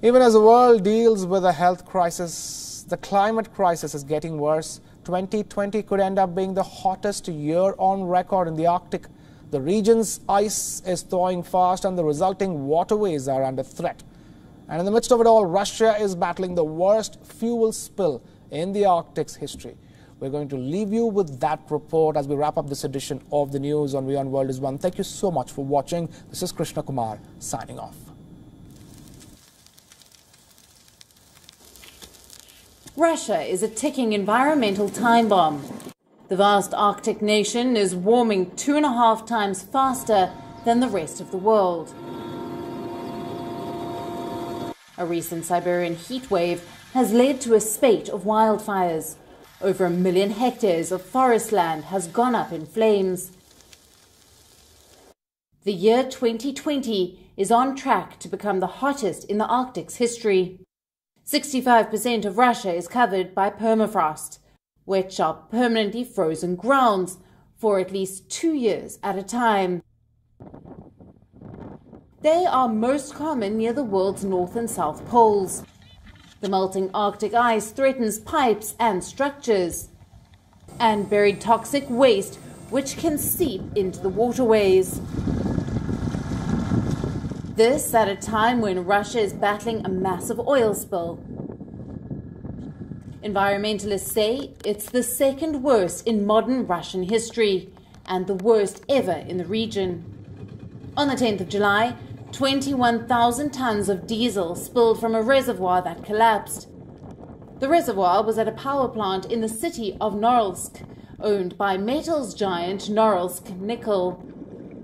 Even as the world deals with a health crisis, the climate crisis is getting worse. 2020 could end up being the hottest year on record in the Arctic. The region's ice is thawing fast and the resulting waterways are under threat. And in the midst of it all, Russia is battling the worst fuel spill in the Arctic's history. We're going to leave you with that report as we wrap up this edition of the news on WION World is One. Thank you so much for watching. This is Krishna Kumar signing off. Russia is a ticking environmental time bomb. The vast Arctic nation is warming 2.5 times faster than the rest of the world. A recent Siberian heat wave has led to a spate of wildfires. Over 1 million hectares of forest land has gone up in flames. The year 2020 is on track to become the hottest in the Arctic's history. 65% of Russia is covered by permafrost, which are permanently frozen grounds for at least 2 years at a time. They are most common near the world's north and south poles. The melting Arctic ice threatens pipes and structures, and buried toxic waste which can seep into the waterways. This at a time when Russia is battling a massive oil spill. Environmentalists say it's the second worst in modern Russian history and the worst ever in the region. On the 10th of July, 21,000 tons of diesel spilled from a reservoir that collapsed. The reservoir was at a power plant in the city of Norilsk, owned by metals giant Norilsk Nickel.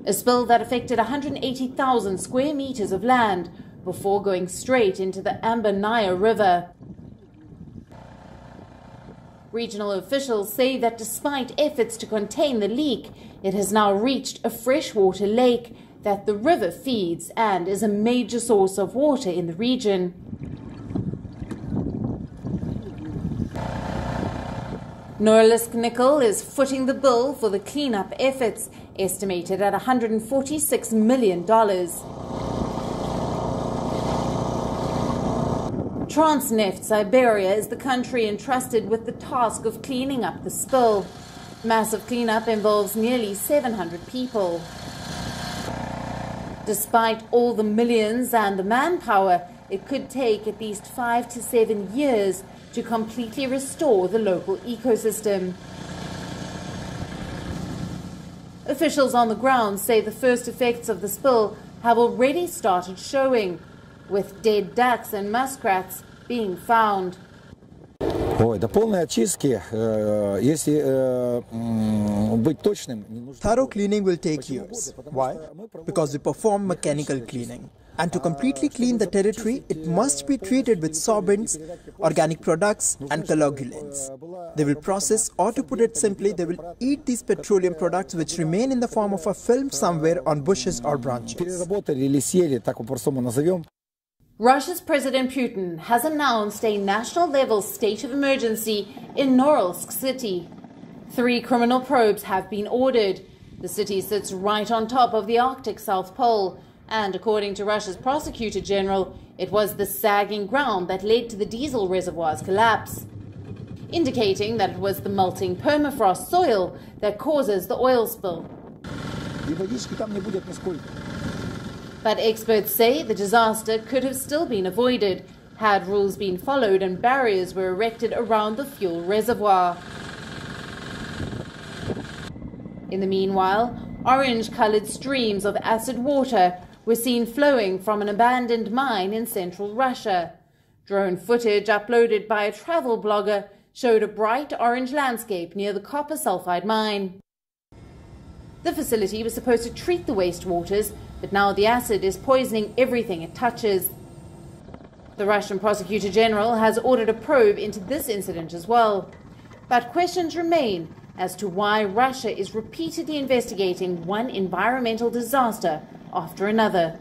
A spill that affected 180,000 square meters of land before going straight into the Ambernaya River. Regional officials say that despite efforts to contain the leak, it has now reached a freshwater lake that the river feeds and is a major source of water in the region. Norilsk Nickel is footing the bill for the cleanup efforts, estimated at $146 million. Transneft Siberia is the country entrusted with the task of cleaning up the spill. Massive cleanup involves nearly 700 people. Despite all the millions and the manpower, it could take at least 5 to 7 years to completely restore the local ecosystem. Officials on the ground say the first effects of the spill have already started showing, with dead ducks and muskrats being found. Thorough cleaning will take years. Why? Because we perform mechanical cleaning. And to completely clean the territory, it must be treated with sorbents, organic products and coagulants. They will process, or to put it simply, they will eat these petroleum products which remain in the form of a film somewhere on bushes or branches. Russia's President Putin has announced a national-level state of emergency in Norilsk city. 3 criminal probes have been ordered. The city sits right on top of the Arctic South Pole, and according to Russia's prosecutor general, it was the sagging ground that led to the diesel reservoir's collapse, indicating that it was the melting permafrost soil that causes the oil spill. But experts say the disaster could have still been avoided had rules been followed and barriers were erected around the fuel reservoir. In the meanwhile, orange-colored streams of acid water were seen flowing from an abandoned mine in central Russia. Drone footage uploaded by a travel blogger showed a bright orange landscape near the copper sulfide mine. The facility was supposed to treat the wastewaters, but now the acid is poisoning everything it touches. The Russian prosecutor general has ordered a probe into this incident as well. But questions remain as to why Russia is repeatedly investigating one environmental disaster after another.